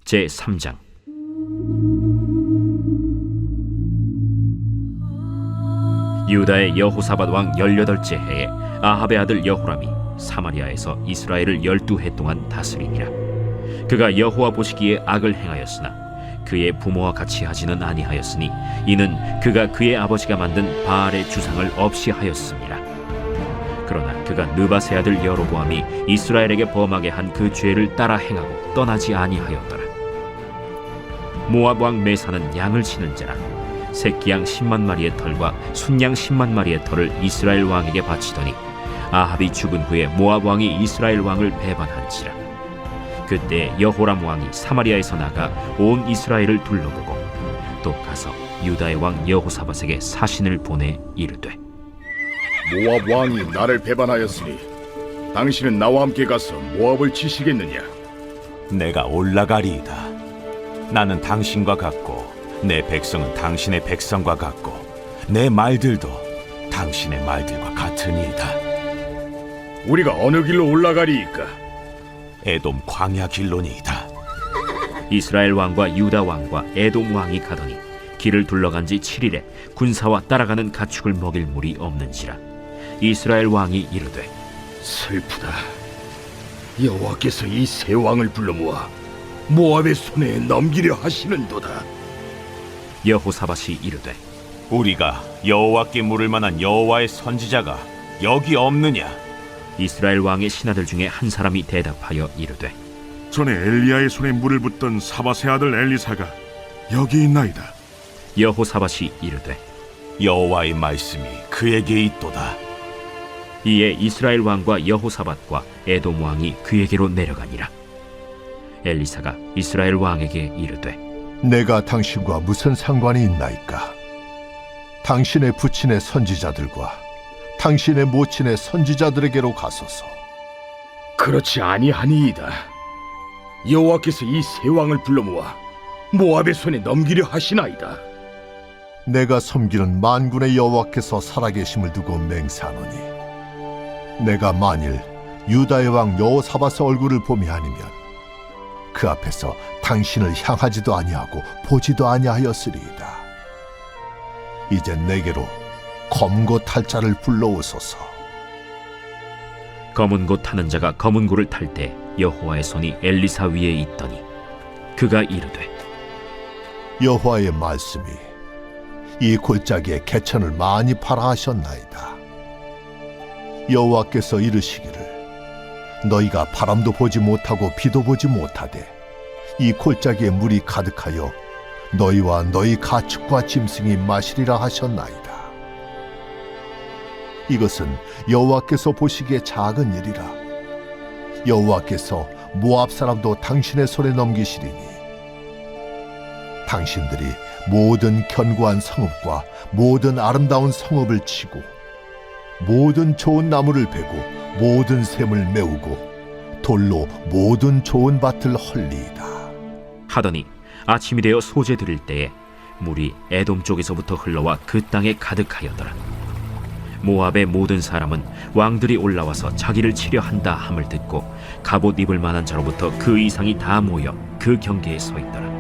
제3장. 유다의 여호사밧 왕 18째 해에 아합의 아들 여호람이 사마리아에서 이스라엘을 12해 동안 다스리니라. 그가 여호와 보시기에 악을 행하였으나 그의 부모와 같이 하지는 아니하였으니 이는 그가 그의 아버지가 만든 바알의 주상을 없이 하였습니다. 그러나 그가 느밧의 아들 여로보암이 이스라엘에게 범하게 한 그 죄를 따라 행하고 떠나지 아니하였더라. 모압 왕 메사는 양을 치는 자라 새끼양 10만 마리의 털과 순양 10만 마리의 털을 이스라엘 왕에게 바치더니 아합이 죽은 후에 모압 왕이 이스라엘 왕을 배반한지라. 그때 여호람 왕이 사마리아에서 나가 온 이스라엘을 둘러보고 또 가서 유다의 왕 여호사밧에게 사신을 보내 이르되, 모압 왕이 나를 배반하였으니 당신은 나와 함께 가서 모압을 치시겠느냐? 내가 올라가리이다. 나는 당신과 같고 내 백성은 당신의 백성과 같고 내 말들도 당신의 말들과 같으니이다. 우리가 어느 길로 올라가리이까? 에돔 광야 길로니이다. 이스라엘 왕과 유다 왕과 에돔 왕이 가더니 길을 둘러간 지 7일에 군사와 따라가는 가축을 먹일 물이 없는지라. 이스라엘 왕이 이르되, 슬프다. 여호와께서 이 세 왕을 불러 모아 모압의 손에 넘기려 하시는도다. 여호사밧이 이르되, 우리가 여호와께 물을 만한 여호와의 선지자가 여기 없느냐? 이스라엘 왕의 신하들 중에 한 사람이 대답하여 이르되, 전에 엘리야의 손에 물을 붓던 사밧의 아들 엘리사가 여기 있나이다. 여호사밧이 이르되, 여호와의 말씀이 그에게 있도다. 이에 이스라엘 왕과 여호사밧과 에돔 왕이 그에게로 내려가니라. 엘리사가 이스라엘 왕에게 이르되, 내가 당신과 무슨 상관이 있나이까? 당신의 부친의 선지자들과 당신의 모친의 선지자들에게로 가소서. 그렇지 아니하니이다. 여호와께서 이 세 왕을 불러 모아 모압의 손에 넘기려 하시나이다. 내가 섬기는 만군의 여호와께서 살아계심을 두고 맹세하노니 내가 만일 유다의 왕 여호사밧의 얼굴을 봄이 아니면 그 앞에서 당신을 향하지도 아니하고 보지도 아니하였으리이다. 이제 내게로 검고 탈 자를 불러오소서. 검은 고 타는 자가 검은 고를 탈 때 여호와의 손이 엘리사 위에 있더니 그가 이르되, 여호와의 말씀이 이 골짜기에 개천을 많이 팔아 하셨나이다. 여호와께서 이르시기를 너희가 바람도 보지 못하고 비도 보지 못하되 이 골짜기에 물이 가득하여 너희와 너희 가축과 짐승이 마시리라 하셨나이다. 이것은 여호와께서 보시기에 작은 일이라. 여호와께서 모압 사람도 당신의 손에 넘기시리니 당신들이 모든 견고한 성읍과 모든 아름다운 성읍을 치고 모든 좋은 나무를 베고 모든 샘을 메우고 돌로 모든 좋은 밭을 헐리이다. 하더니 아침이 되어 소재 드릴 때에 물이 에돔 쪽에서부터 흘러와 그 땅에 가득하였더라. 모압의 모든 사람은 왕들이 올라와서 자기를 치려 한다 함을 듣고 갑옷 입을 만한 자로부터 그 이상이 다 모여 그 경계에 서 있더라.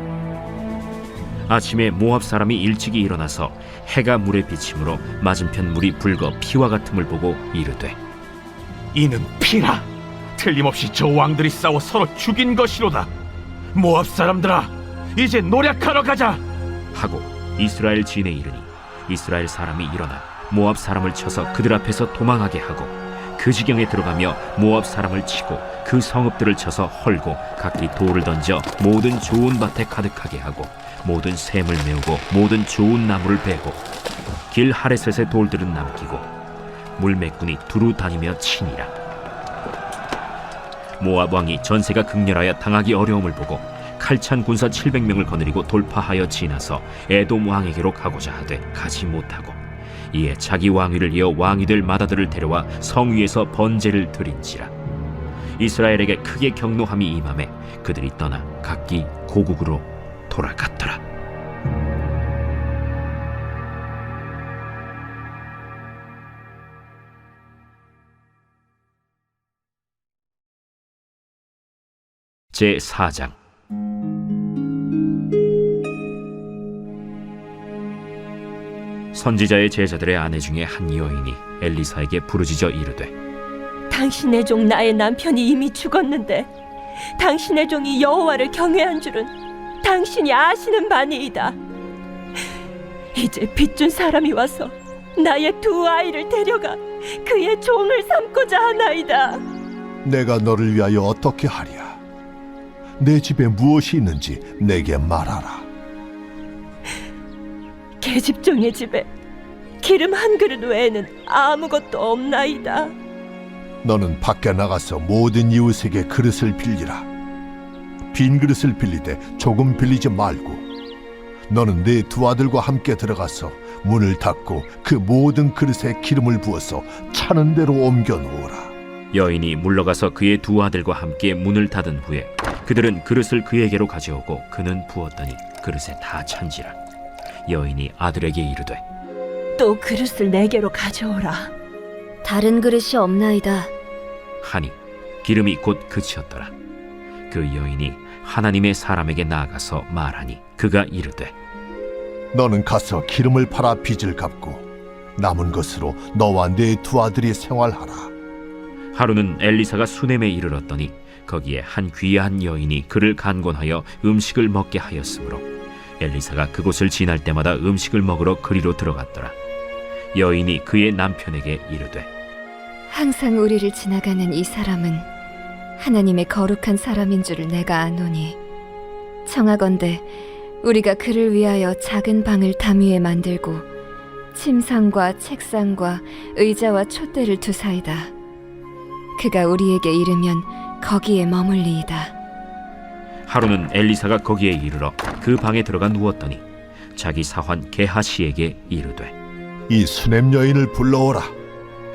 아침에 모압 사람이 일찍이 일어나서 해가 물에 비침으로 맞은편 물이 붉어 피와 같음을 보고 이르되, 이는 피라. 틀림없이 저 왕들이 싸워 서로 죽인 것이로다. 모압 사람들아, 이제 노력하러 가자. 하고 이스라엘 진에 이르니 이스라엘 사람이 일어나 모압 사람을 쳐서 그들 앞에서 도망하게 하고 그 지경에 들어가며 모압 사람을 치고 그 성읍들을 쳐서 헐고 각기 돌을 던져 모든 좋은 밭에 가득하게 하고 모든 샘을 메우고 모든 좋은 나무를 베고 길 하레셋의 돌들은 남기고 물매꾼이 두루 다니며 치니라. 모압 왕이 전세가 극렬하여 당하기 어려움을 보고 칼찬 군사 700명을 거느리고 돌파하여 지나서 에돔 왕에게로 가고자 하되 가지 못하고 이에 자기 왕위를 이어 왕이 될 맏아들을 데려와 성 위에서 번제를 드린지라. 이스라엘에게 크게 경노함이 임하매 그들이 떠나 각기 고국으로 돌아갔더라. 제4장. 선지자의 제자들의 아내 중에 한 여인이 엘리사에게 부르짖어 이르되 당신의 종 나의 남편이 이미 죽었는데 당신의 종이 여호와를 경외한 줄은 당신이 아시는 바니이다. 이제 빚준 사람이 와서 나의 두 아이를 데려가 그의 종을 삼고자 하나이다. 내가 너를 위하여 어떻게 하랴? 내 집에 무엇이 있는지 내게 말하라. 계집종의 집에 기름 한 그릇 외에는 아무것도 없나이다. 너는 밖에 나가서 모든 이웃에게 그릇을 빌리라. 빈 그릇을 빌리되 조금 빌리지 말고 너는 네 두 아들과 함께 들어가서 문을 닫고 그 모든 그릇에 기름을 부어서 차는 대로 옮겨 놓으라. 여인이 물러가서 그의 두 아들과 함께 문을 닫은 후에 그들은 그릇을 그에게로 가져오고 그는 부었더니 그릇에 다 찬지라. 여인이 아들에게 이르되 또 그릇을 내게로 가져오라. 다른 그릇이 없나이다. 하니 기름이 곧 그치었더라. 그 여인이 하나님의 사람에게 나아가서 말하니 그가 이르되 너는 가서 기름을 팔아 빚을 갚고 남은 것으로 너와 네 두 아들이 생활하라. 하루는 엘리사가 수넴에 이르렀더니 거기에 한 귀한 여인이 그를 간곤하여 음식을 먹게 하였으므로 엘리사가 그곳을 지날 때마다 음식을 먹으러 그리로 들어갔더라. 여인이 그의 남편에게 이르되 항상 우리를 지나가는 이 사람은 하나님의 거룩한 사람인 줄을 내가 아노니 청하건대 우리가 그를 위하여 작은 방을 담 위에 만들고 침상과 책상과 의자와 촛대를 두사이다. 그가 우리에게 이르면 거기에 머물리이다. 하루는 엘리사가 거기에 이르러 그 방에 들어가 누웠더니 자기 사환 게하시에게 이르되 이 수냄 여인을 불러오라.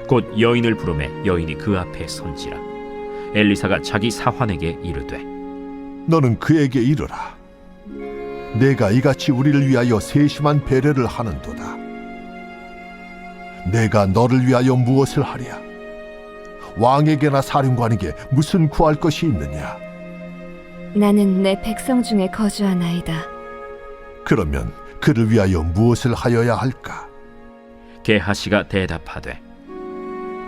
곧 여인을 부르매 여인이 그 앞에 선지라. 엘리사가 자기 사환에게 이르되 너는 그에게 이르라. 내가 이같이 우리를 위하여 세심한 배려를 하는도다. 내가 너를 위하여 무엇을 하랴? 왕에게나 사령관에게 무슨 구할 것이 있느냐? 나는 내 백성 중에 거주하나이다. 그러면 그를 위하여 무엇을 하여야 할까? 게하시가 대답하되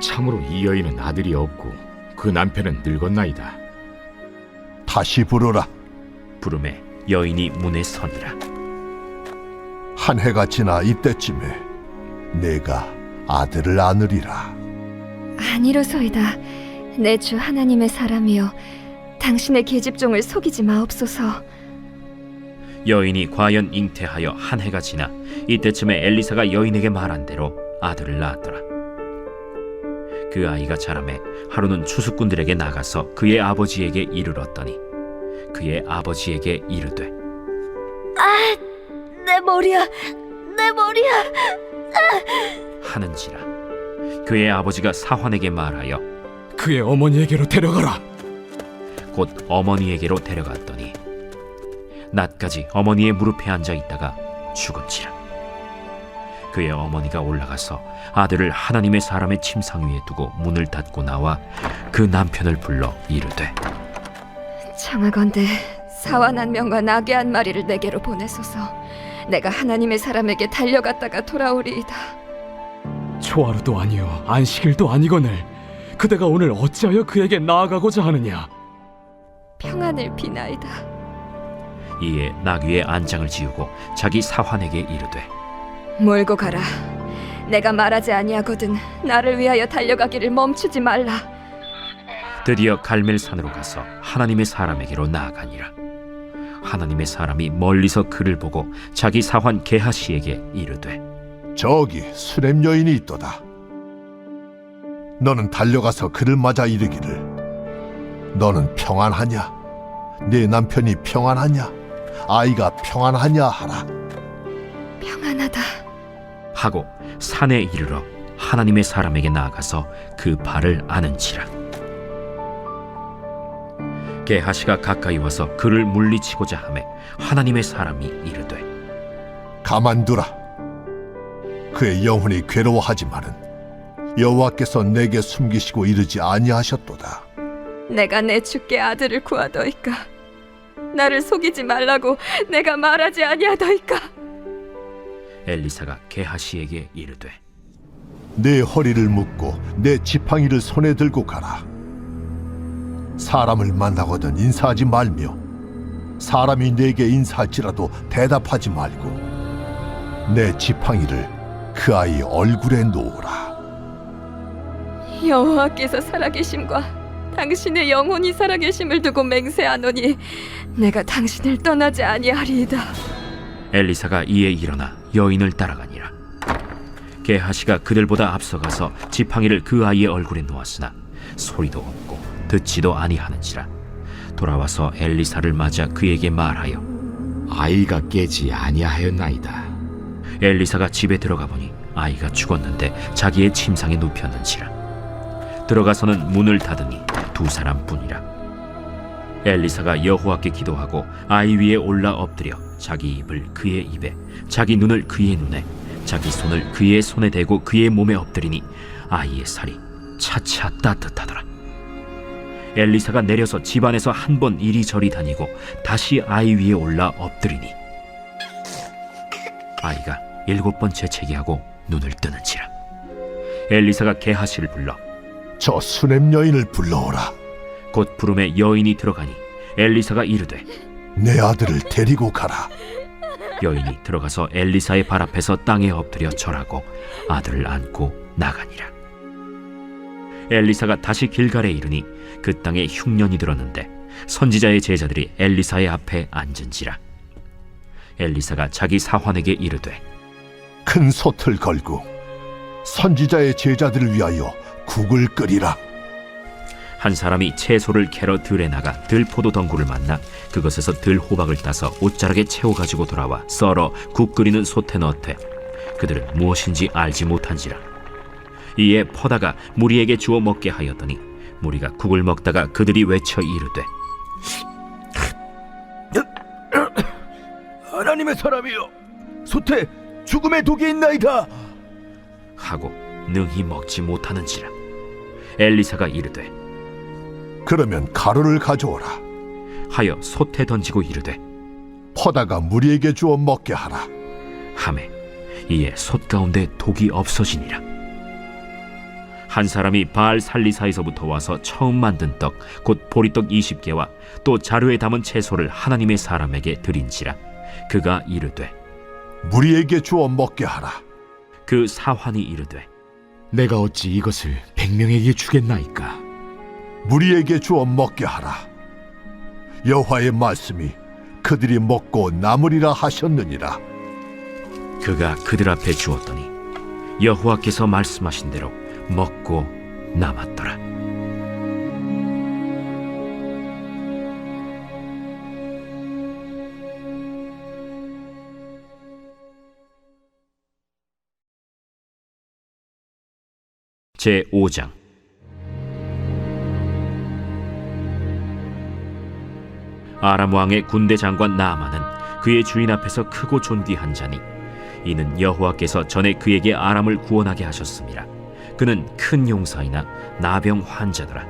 참으로 이 여인은 아들이 없고 그 남편은 늙었나이다. 다시 부르라. 부르매 여인이 문에 서니라. 한 해가 지나 이때쯤에 내가 아들을 안으리라. 아니로소이다. 내 주 하나님의 사람이여, 당신의 계집종을 속이지 마옵소서. 여인이 과연 잉태하여 한 해가 지나 이때쯤에 엘리사가 여인에게 말한 대로 아들을 낳았더라. 그 아이가 자라매 하루는 추수꾼들에게 나가서 그의 아버지에게 이르렀더니 그의 아버지에게 이르되 내 머리야, 내 머리야. 하는지라. 그의 아버지가 사환에게 말하여 그의 어머니에게로 데려가라. 곧 어머니에게로 데려갔더니 낮까지 어머니의 무릎에 앉아 있다가 죽은지라. 그의 어머니가 올라가서 아들을 하나님의 사람의 침상 위에 두고 문을 닫고 나와 그 남편을 불러 이르되 청하건대 사환 한 명과 나귀 한 마리를 내게로 보내소서. 내가 하나님의 사람에게 달려갔다가 돌아오리이다. 초하루도 아니요 안식일도 아니거늘 그대가 오늘 어찌하여 그에게 나아가고자 하느냐? 평안을 비나이다. 이에 나귀의 안장을 지우고 자기 사환에게 이르되 몰고 가라. 내가 말하지 아니하거든 나를 위하여 달려가기를 멈추지 말라. 드디어 갈멜산으로 가서 하나님의 사람에게로 나아가니라. 하나님의 사람이 멀리서 그를 보고 자기 사환 게하시에게 이르되 저기 수냄 여인이 있도다. 너는 달려가서 그를 맞아 이르기를 너는 평안하냐? 네 남편이 평안하냐? 아이가 평안하냐 하라. 평안하다 하고 산에 이르러 하나님의 사람에게 나아가서 그 발을 아는지라. 게하시가 가까이 와서 그를 물리치고자 하매 하나님의 사람이 이르되 가만두라. 그의 영혼이 괴로워하지만은 여호와께서 내게 숨기시고 이르지 아니하셨도다. 내가 내 주께 아들을 구하더이까. 나를 속이지 말라고 내가 말하지 아니하더이까. 엘리사가 게하시에게 이르되 내 허리를 묶고 내 지팡이를 손에 들고 가라. 사람을 만나거든 인사하지 말며 사람이 내게 인사할지라도 대답하지 말고 내 지팡이를 그 아이 얼굴에 놓으라. 여호와께서 살아계심과 당신의 영혼이 살아계심을 두고 맹세하노니 내가 당신을 떠나지 아니하리이다. 엘리사가 이에 일어나 여인을 따라가니라. 게하시가 그들보다 앞서가서 지팡이를 그 아이의 얼굴에 놓았으나 소리도 없고 듣지도 아니하는지라. 돌아와서 엘리사를 맞아 그에게 말하여 아이가 깨지 아니하였나이다. 엘리사가 집에 들어가 보니 아이가 죽었는데 자기의 침상에 눕혔는지라. 들어가서는 문을 닫으니 두 사람뿐이라. 엘리사가 여호와께 기도하고 아이 위에 올라 엎드려 자기 입을 그의 입에 자기 눈을 그의 눈에 자기 손을 그의 손에 대고 그의 몸에 엎드리니 아이의 살이 차차 따뜻하더라. 엘리사가 내려서 집안에서 한 번 이리저리 다니고 다시 아이 위에 올라 엎드리니 아이가 7번 재채기하고 눈을 뜨는지라. 엘리사가 게하시를 불러 저 수냄 여인을 불러오라. 곧 부름에 여인이 들어가니 엘리사가 이르되 내 아들을 데리고 가라. 여인이 들어가서 엘리사의 발 앞에서 땅에 엎드려 절하고 아들을 안고 나가니라. 엘리사가 다시 길갈에 이르니 그 땅에 흉년이 들었는데 선지자의 제자들이 엘리사의 앞에 앉은지라. 엘리사가 자기 사환에게 이르되 큰 솥을 걸고 선지자의 제자들을 위하여 국을 끓이라. 한 사람이 채소를 캐러 들에 나가 들포도 덩굴을 만나 그것에서 들호박을 따서 옷자락에 채워가지고 돌아와 썰어 국 끓이는 솥에 넣되 그들은 무엇인지 알지 못한지라. 이에 퍼다가 무리에게 주어 먹게 하였더니 무리가 국을 먹다가 그들이 외쳐 이르되 하나님의 사람이여, 솥에 죽음의 독이 있나이다. 하고 능히 먹지 못하는지라. 엘리사가 이르되 그러면 가루를 가져오라. 하여 솥에 던지고 이르되 퍼다가 무리에게 주어 먹게 하라. 하매 이에 솥 가운데 독이 없어지니라. 한 사람이 바알 살리사에서부터 와서 처음 만든 떡 곧 보리떡 20개와 또 자루에 담은 채소를 하나님의 사람에게 드린지라. 그가 이르되 무리에게 주어 먹게 하라. 그 사환이 이르되 내가 어찌 이것을 100명에게 주겠나이까? 무리에게 주어 먹게 하라. 여호와의 말씀이 그들이 먹고 남으리라 하셨느니라. 그가 그들 앞에 주었더니 여호와께서 말씀하신 대로 먹고 남았더라. 제 5장. 아람 왕의 군대 장관 나아만은 그의 주인 앞에서 크고 존귀한 자니 이는 여호와께서 전에 그에게 아람을 구원하게 하셨습니다. 그는 큰 용사이나 나병 환자더라.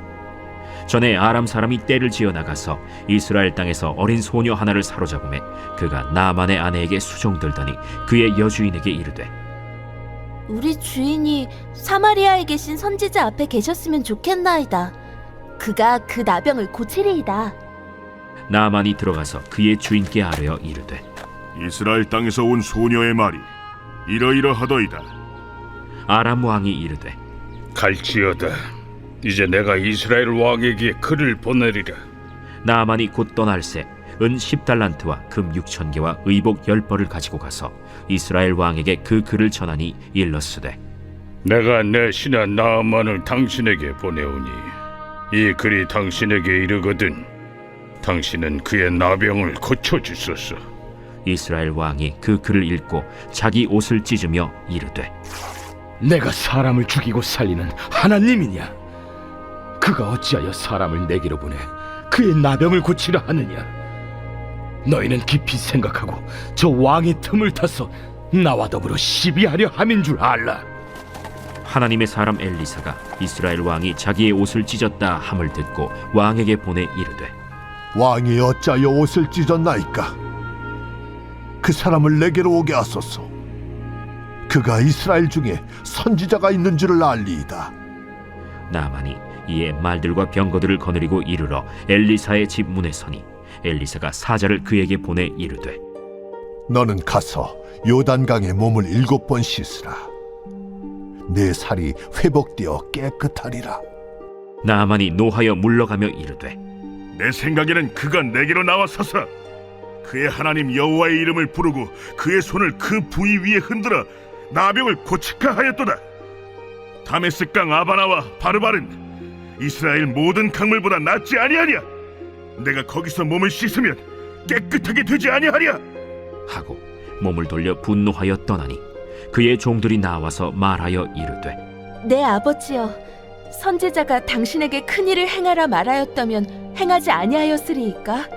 전에 아람 사람이 떼를 지어 나가서 이스라엘 땅에서 어린 소녀 하나를 사로잡음에 그가 나아만의 아내에게 수종들더니 그의 여주인에게 이르되 우리 주인이 사마리아에 계신 선지자 앞에 계셨으면 좋겠나이다. 그가 그 나병을 고치리이다. 나아만이 들어가서 그의 주인께 아뢰어 이르되 이스라엘 땅에서 온 소녀의 말이 이러이러하더이다. 아람 왕이 이르되 갈지어다. 이제 내가 이스라엘 왕에게 글을 보내리라. 나아만이 곧 떠날새 은 10달란트와 금 6,000개와 의복 10벌을 가지고 가서 이스라엘 왕에게 그 글을 전하니 일렀으되 내가 내 신하 나아만을 당신에게 보내오니 이 글이 당신에게 이르거든 당신은 그의 나병을 고쳐주소서. 이스라엘 왕이 그 글을 읽고 자기 옷을 찢으며 이르되 내가 사람을 죽이고 살리는 하나님이냐? 그가 어찌하여 사람을 내게로 보내 그의 나병을 고치려 하느냐? 너희는 깊이 생각하고 저 왕의 틈을 타서 나와 더불어 시비하려 함인 줄 알라. 하나님의 사람 엘리사가 이스라엘 왕이 자기의 옷을 찢었다 함을 듣고 왕에게 보내 이르되 왕이 어찌하여 옷을 찢었나이까? 그 사람을 내게로 오게 하소서. 그가 이스라엘 중에 선지자가 있는 줄을 알리이다. 나아만이 이에 말들과 병거들을 거느리고 이르러 엘리사의 집 문에 서니 엘리사가 사자를 그에게 보내 이르되 너는 가서 요단강에 몸을 7번 씻으라. 내 살이 회복되어 깨끗하리라. 나아만이 노하여 물러가며 이르되 내 생각에는 그가 내게로 나와서서 그의 하나님 여호와의 이름을 부르고 그의 손을 그 부위 위에 흔들어 나병을 고칠까 하였도다. 다메스강 아바나와 바르발은 이스라엘 모든 강물보다 낫지 아니하냐? 내가 거기서 몸을 씻으면 깨끗하게 되지 아니하랴? 하고 몸을 돌려 분노하여 떠나니 그의 종들이 나와서 말하여 이르되 내 아버지여, 선지자가 당신에게 큰 일을 행하라 말하였다면 행하지 아니하였으리이까?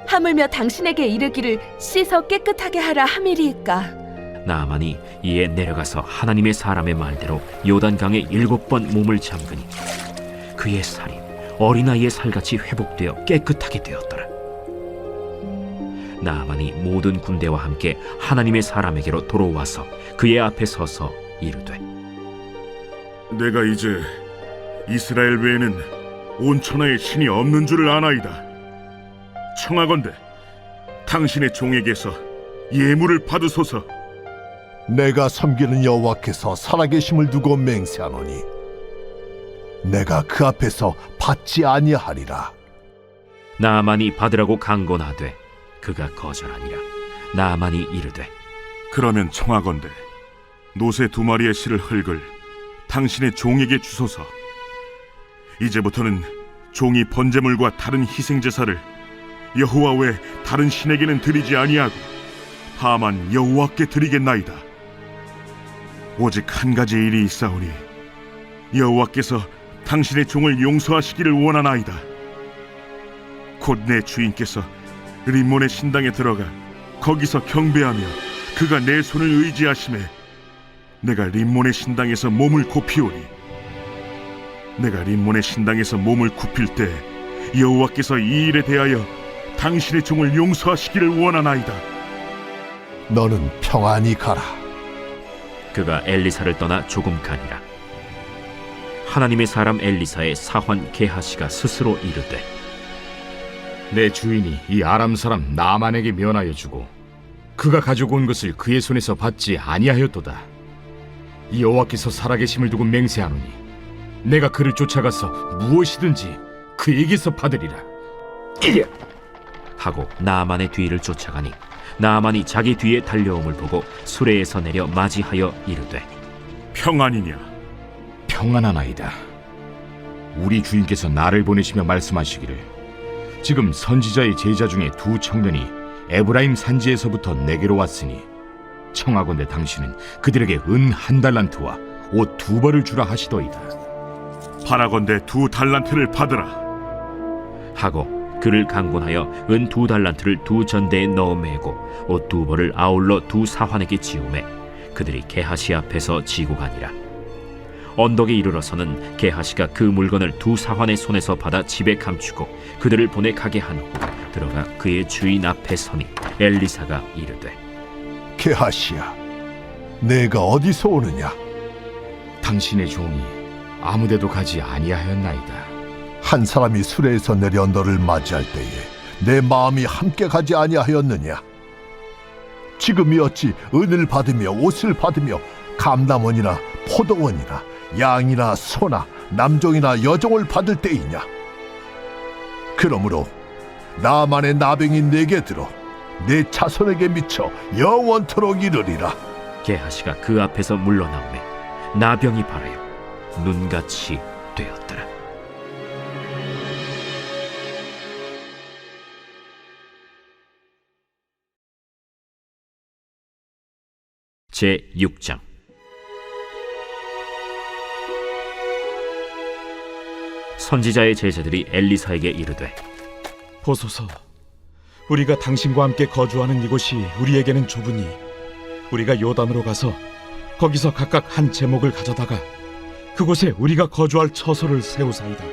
하물며 당신에게 이르기를 씻어 깨끗하게 하라 함이리이까? 나아만이 이에 내려가서 하나님의 사람의 말대로 요단강에 7번 몸을 잠그니 그의 살이 어린아이의 살같이 회복되어 깨끗하게 되었더라. 나아만이 모든 군대와 함께 하나님의 사람에게로 돌아와서 그의 앞에 서서 이르되 내가 이제 이스라엘 외에는 온 천하에 신이 없는 줄을 아나이다. 청하건대 당신의 종에게서 예물을 받으소서. 내가 섬기는 여호와께서 살아계심을 두고 맹세하노니 내가 그 앞에서 받지 아니하리라. 나아만이 받으라고 강권하되 그가 거절하니라. 나아만이 이르되 그러면 청하건대 노새 2마리의 실을 흙을 당신의 종에게 주소서. 이제부터는 종이 번제물과 다른 희생제사를 여호와 외 다른 신에게는 드리지 아니하고 다만 여호와께 드리겠나이다. 오직 한 가지 일이 있사오니 여호와께서 당신의 종을 용서하시기를 원하나이다. 곧 내 주인께서 림몬의 신당에 들어가 거기서 경배하며 그가 내 손을 의지하심에 내가 림몬의 신당에서 몸을 굽히오니 내가 림몬의 신당에서 몸을 굽힐 때 여호와께서 이 일에 대하여 당신의 종을 용서하시기를 원하나이다. 너는 평안히 가라. 그가 엘리사를 떠나 조금 가니라. 하나님의 사람 엘리사의 사환 게하시가 스스로 이르되 내 주인이 이 아람 사람 나만에게 면하여 주고 그가 가지고 온 것을 그의 손에서 받지 아니하였도다. 이 여호와께서 살아계심을 두고 맹세하노니 내가 그를 쫓아가서 무엇이든지 그에게서 받으리라. 하고 나아만의 뒤를 쫓아가니 나아만이 자기 뒤에 달려옴을 보고 수레에서 내려 맞이하여 이르되 평안이냐? 평안하나이다. 우리 주인께서 나를 보내시며 말씀하시기를 지금 선지자의 제자 중에 2 청년이 에브라임 산지에서부터 내게로 왔으니 청하건대 당신은 그들에게 은 1달란트와 옷 2벌을 주라 하시더이다. 바라건대 2달란트를 받으라. 하고 그를 강권하여 은 2달란트를 2 전대에 넣어 매고 옷 2벌을 아울러 2 사환에게 지우매 그들이 게하시 앞에서 지고 가니라. 언덕에 이르러서는 게하시가 그 물건을 2 사환의 손에서 받아 집에 감추고 그들을 보내 가게 한 후 들어가 그의 주인 앞에 서니 엘리사가 이르되 게하시야, 내가 어디서 오느냐? 당신의 종이 아무데도 가지 아니하였나이다. 한 사람이 수레에서 내려 너를 맞이할 때에 내 마음이 함께 가지 아니하였느냐? 지금이 어찌 은을 받으며 옷을 받으며 감남원이나 포도원이나 양이나 소나 남종이나 여종을 받을 때이냐? 그러므로 나만의 나병이 내게 들어 내 자손에게 미쳐 영원토록 이르리라. 게하시가 그 앞에서 물러나오매 나병이 발하여 눈같이 되었더라. 제6장. 선지자의 제자들이 엘리사에게 이르되 보소서, 우리가 당신과 함께 거주하는 이곳이 우리에게는 좁으니 우리가 요단으로 가서 거기서 각각 한 제목을 가져다가 그곳에 우리가 거주할 처소를 세우사이다.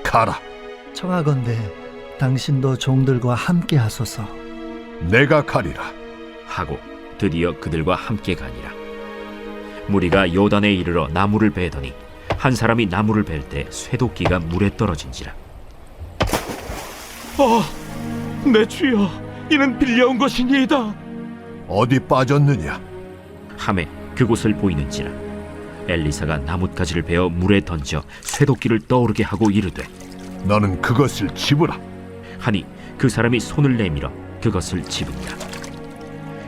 가라. 청하건대 당신도 종들과 함께 하소서. 내가 가리라. 하고 드디어 그들과 함께 가니라. 무리가 요단에 이르러 나무를 베더니 한 사람이 나무를 벨 때 쇠도끼가 물에 떨어진지라. 내 주여, 이는 빌려온 것이니이다. 어디 빠졌느냐? 함에 그곳을 보이는지라. 엘리사가 나뭇가지를 베어 물에 던져 쇠도끼를 떠오르게 하고 이르되 너는 그것을 집으라. 하니 그 사람이 손을 내밀어 그것을 집으니라.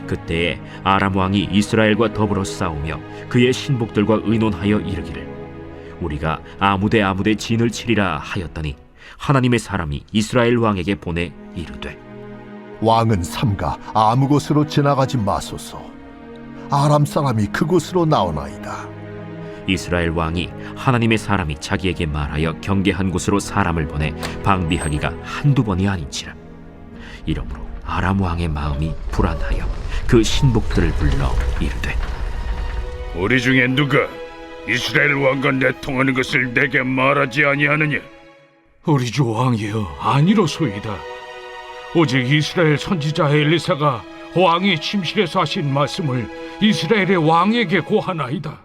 그때에 아람 왕이 이스라엘과 더불어 싸우며 그의 신복들과 의논하여 이르기를 우리가 아무데 진을 치리라 하였더니 하나님의 사람이 이스라엘 왕에게 보내 이르되 왕은 삼가 아무 곳으로 지나가지 마소서. 아람 사람이 그곳으로 나오나이다. 이스라엘 왕이 하나님의 사람이 자기에게 말하여 경계한 곳으로 사람을 보내 방비하기가 한두 번이 아닌지라. 이러므로 아람 왕의 마음이 불안하여 그 신복들을 불러 이르되 우리 중에 누가 이스라엘 왕과 내통하는 것을 내게 말하지 아니하느냐? 우리 주 왕이여, 아니로소이다. 오직 이스라엘 선지자 엘리사가 왕이 침실에서 하신 말씀을 이스라엘의 왕에게 고하나이다.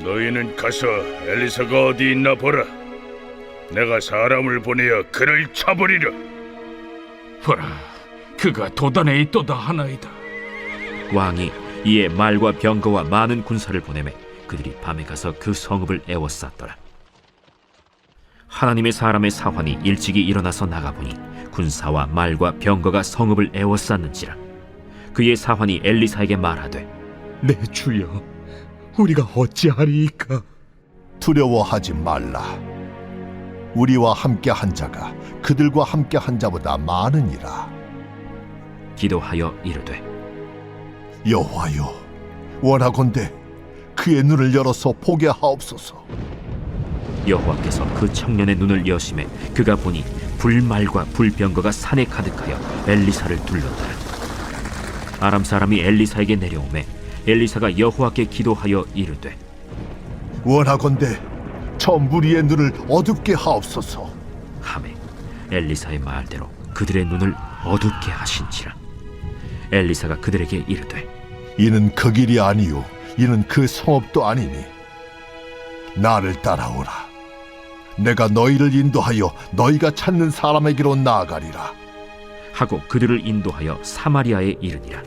너희는 가서 엘리사가 어디 있나 보라. 내가 사람을 보내어 그를 쳐버리라. 보라, 그가 도단에 있도다 하나이다. 왕이 이에 말과 병거와 많은 군사를 보내매 그들이 밤에 가서 그 성읍을 에워쌌더라. 하나님의 사람의 사환이 일찍이 일어나서 나가보니 군사와 말과 병거가 성읍을 에워쌌는지라. 그의 사환이 엘리사에게 말하되 내 주여, 우리가 어찌하리이까? 두려워하지 말라. 우리와 함께 한 자가 그들과 함께 한 자보다 많으니라. 기도하여 이르되 여호와여, 원하건대 그의 눈을 열어서 보게 하옵소서. 여호와께서 그 청년의 눈을 여심해 그가 보니 불말과 불병거가 산에 가득하여 엘리사를 둘렀더라. 아람 사람이 엘리사에게 내려오매 엘리사가 여호와께 기도하여 이르되 원하건대 저 무리의 눈을 어둡게 하옵소서. 하매 엘리사의 말대로 그들의 눈을 어둡게 하신지라. 엘리사가 그들에게 이르되 이는 그 길이 아니요 이는 그 성읍도 아니니 나를 따라오라. 내가 너희를 인도하여 너희가 찾는 사람에게로 나아가리라. 하고 그들을 인도하여 사마리아에 이르니라.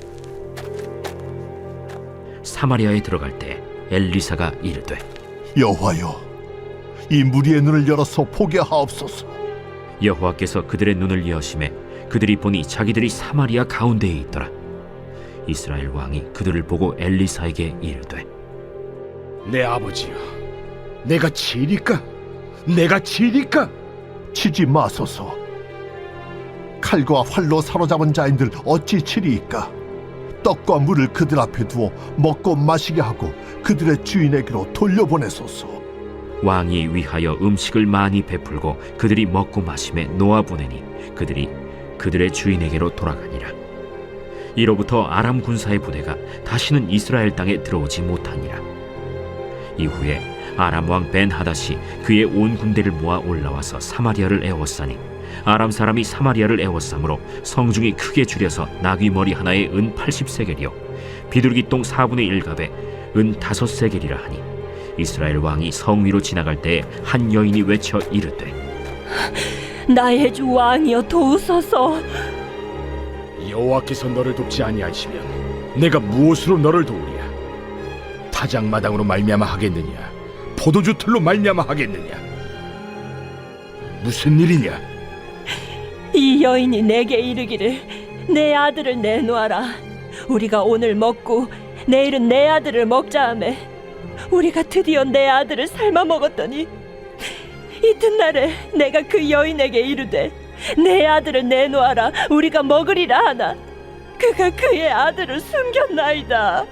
사마리아에 들어갈 때 엘리사가 이르되 여호와여, 이 무리의 눈을 열어서 보게 하옵소서. 여호와께서 그들의 눈을 여심해 그들이 보니 자기들이 사마리아 가운데에 있더라. 이스라엘 왕이 그들을 보고 엘리사에게 이르되 내 아버지여, 내가 치리까? 내가 치리까? 치지 마소서. 칼과 활로 사로잡은 자인들 어찌 치리이까? 떡과 물을 그들 앞에 두어 먹고 마시게 하고 그들의 주인에게로 돌려보내소서. 왕이 위하여 음식을 많이 베풀고 그들이 먹고 마심에 놓아보내니 그들이 그들의 주인에게로 돌아가니라. 이로부터 아람 군사의 부대가 다시는 이스라엘 땅에 들어오지 못하니라. 이후에 아람 왕 벤하닷이 그의 온 군대를 모아 올라와서 사마리아를 에워싸니 아람 사람이 사마리아를 에워싸므로 성중이 크게 줄여서 나귀 머리 하나에 은 80세겔이요 비둘기 똥 4분의 1갑에 은 5세겔이라 하니 이스라엘 왕이 성 위로 지나갈 때에 한 여인이 외쳐 이르되 나의 주 왕이여 도우소서. 여호와께서 너를 돕지 아니하시면 내가 무엇으로 너를 도우랴? 타작마당으로 말미암아 하겠느냐? 포도주 틀로 말미암아 하겠느냐? 무슨 일이냐? 이 여인이 내게 이르기를 내 아들을 내놓아라. 우리가 오늘 먹고 내일은 내 아들을 먹자 하매 우리가 드디어 내 아들을 삶아 먹었더니 이튿날에 내가 그 여인에게 이르되 내 아들을 내놓아라. 우리가 먹으리라 하나 그가 그의 아들을 숨겼나이다.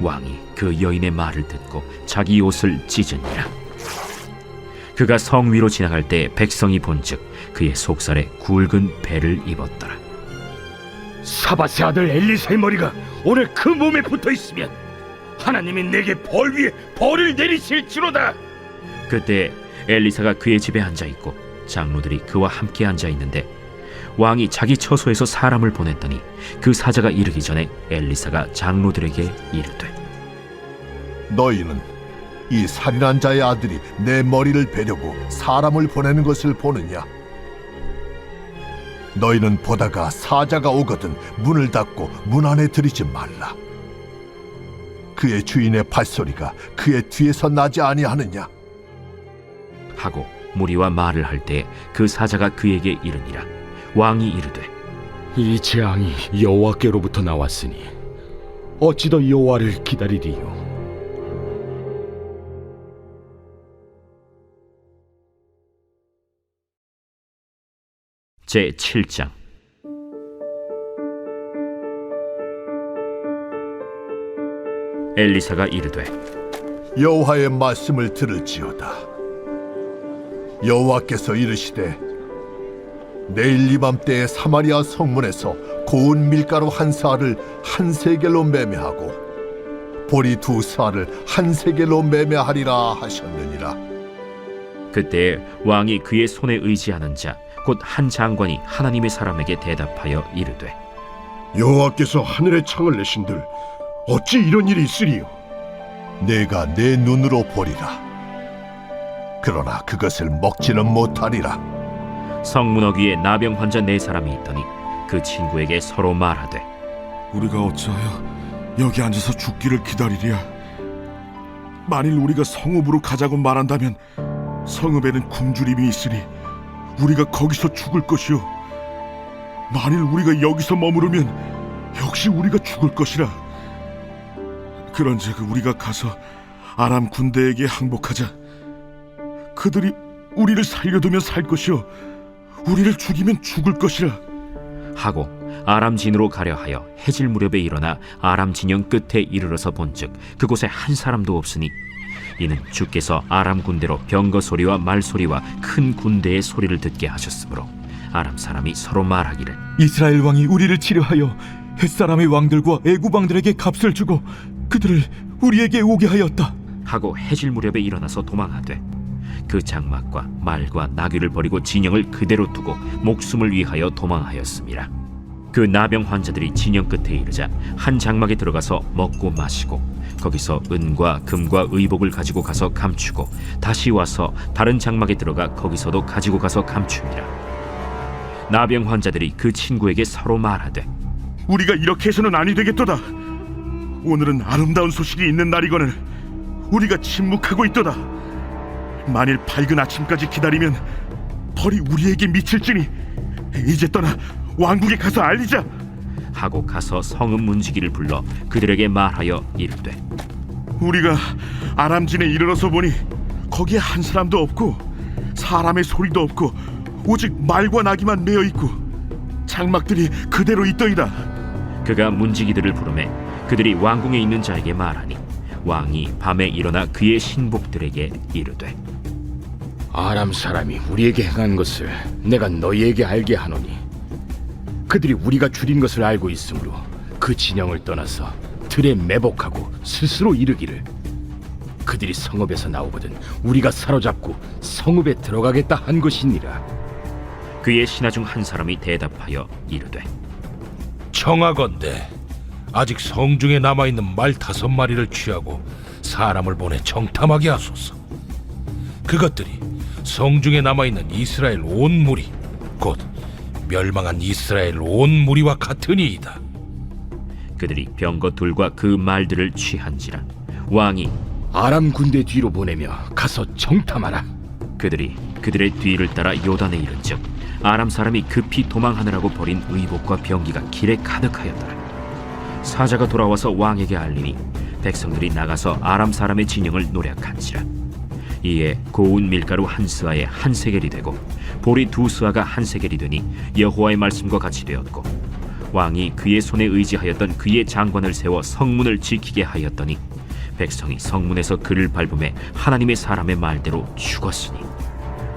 왕이 그 여인의 말을 듣고 자기 옷을 찢으니라. 그가 성 위로 지나갈 때 백성이 본즉 그의 속살에 굵은 배를 입었더라. 사밧의 아들 엘리사의 머리가 오늘 그 몸에 붙어 있으면 하나님이 내게 벌 위에 벌을 내리실지로다. 그때 엘리사가 그의 집에 앉아 있고 장로들이 그와 함께 앉아 있는데 왕이 자기 처소에서 사람을 보냈더니 그 사자가 이르기 전에 엘리사가 장로들에게 이르되 너희는 이 살인한 자의 아들이 내 머리를 베려고 사람을 보내는 것을 보느냐? 너희는 보다가 사자가 오거든 문을 닫고 문 안에 들이지 말라. 그의 주인의 발소리가 그의 뒤에서 나지 아니하느냐? 하고 무리와 말을 할 때 그 사자가 그에게 이르니라. 왕이 이르되 이 재앙이 여호와께로부터 나왔으니 어찌 더 여호와를 기다리리요? 제 7장. 엘리사가 이르되 여호와의 말씀을 들을지어다. 여호와께서 이르시되 내일 이맘때에 사마리아 성문에서 고운 밀가루 한 사알을 한 세겔로 매매하고 보리 두 사알을 한 세겔로 매매하리라 하셨느니라. 그때에 왕이 그의 손에 의지하는 자 곧 한 장관이 하나님의 사람에게 대답하여 이르되 여호와께서 하늘의 창을 내신들 어찌 이런 일이 있으리요? 내가 내 눈으로 보리라. 그러나 그것을 먹지는 못하리라. 성문 어귀에 나병 환자 4사람이 있더니 그 친구에게 서로 말하되 우리가 어찌하여 여기 앉아서 죽기를 기다리랴? 만일 우리가 성읍으로 가자고 말한다면 성읍에는 굶주림이 있으니 우리가 거기서 죽을 것이요, 만일 우리가 여기서 머무르면 역시 우리가 죽을 것이라. 그런즉 우리가 가서 아람 군대에게 항복하자. 그들이 우리를 살려두면 살 것이요 우리를 죽이면 죽을 것이라. 하고 아람 진으로 가려 하여 해질 무렵에 일어나 아람 진영 끝에 이르러서 본즉 그곳에 한 사람도 없으니 이는 주께서 아람 군대로 병거 소리와 말 소리와 큰 군대의 소리를 듣게 하셨으므로 아람 사람이 서로 말하기를 이스라엘 왕이 우리를 치료하여 햇사람의 왕들과 애굽 왕들에게 값을 주고 그들을 우리에게 오게 하였다 하고 해질 무렵에 일어나서 도망하되 그 장막과 말과 나귀를 버리고 진영을 그대로 두고 목숨을 위하여 도망하였습니다. 그 나병 환자들이 진영 끝에 이르자 한 장막에 들어가서 먹고 마시고 거기서 은과 금과 의복을 가지고 가서 감추고 다시 와서 다른 장막에 들어가 거기서도 가지고 가서 감춥니다. 나병 환자들이 그 친구에게 서로 말하되 우리가 이렇게 해서는 아니 되겠도다. 오늘은 아름다운 소식이 있는 날이거늘 우리가 침묵하고 있도다. 만일 밝은 아침까지 기다리면 벌이 우리에게 미칠지니 이제 떠나 왕국에 가서 알리자. 하고 가서 성읍 문지기를 불러 그들에게 말하여 이르되 우리가 아람진에 이르러서 보니 거기에 한 사람도 없고 사람의 소리도 없고 오직 말과 나귀만 메어 있고 장막들이 그대로 있더이다. 그가 문지기들을 부르매 그들이 왕궁에 있는 자에게 말하니 왕이 밤에 일어나 그의 신복들에게 이르되 아람 사람이 우리에게 행한 것을 내가 너희에게 알게 하노니 그들이 우리가 줄인 것을 알고 있으므로 그 진영을 떠나서 들에 매복하고 스스로 이르기를 그들이 성읍에서 나오거든 우리가 사로잡고 성읍에 들어가겠다 한 것이니라. 그의 신하 중 한 사람이 대답하여 이르되 청하건대 아직 성중에 남아있는 말 5마리를 취하고 사람을 보내 정탐하게 하소서. 그것들이 성중에 남아있는 이스라엘 온 무리 곧 멸망한 이스라엘 온 무리와 같으니이다. 그들이 병거 둘과 그 말들을 취한지라 왕이 아람 군대 뒤로 보내며 가서 정탐하라. 그들이 그들의 뒤를 따라 요단에 이른즉 아람 사람이 급히 도망하느라고 버린 의복과 병기가 길에 가득하였더라. 사자가 돌아와서 왕에게 알리니 백성들이 나가서 아람 사람의 진영을 노략한지라. 이에 고운 밀가루 한 스아에 한 세겔이 되고 보리 2스아가 한 세겔이 되니 여호와의 말씀과 같이 되었고 왕이 그의 손에 의지하였던 그의 장관을 세워 성문을 지키게 하였더니 백성이 성문에서 그를 밟음에 하나님의 사람의 말대로 죽었으니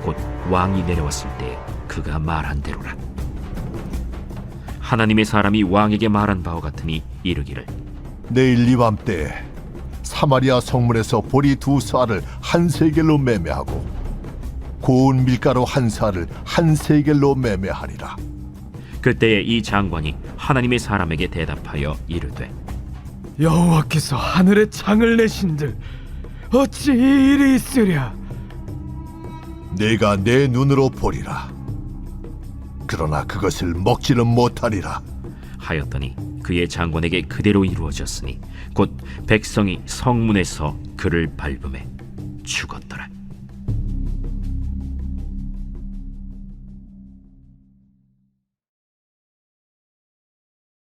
곧 왕이 내려왔을 때 그가 말한 대로라. 하나님의 사람이 왕에게 말한 바와 같으니 이르기를 내일 이맘때에 사마리아 성문에서 보리 2사알을 한 세겔로 매매하고 고운 밀가루 한 사알을 한 세겔로 매매하리라. 그때에 이 장관이 하나님의 사람에게 대답하여 이르되 여호와께서 하늘에 창을 내신들 어찌 이 일이 있으랴? 내가 내 눈으로 보리라. 그러나 그것을 먹지는 못하리라. 하였더니 그의 장관에게 그대로 이루어졌으니 곧 백성이 성문에서 그를 밟음에 죽었더라.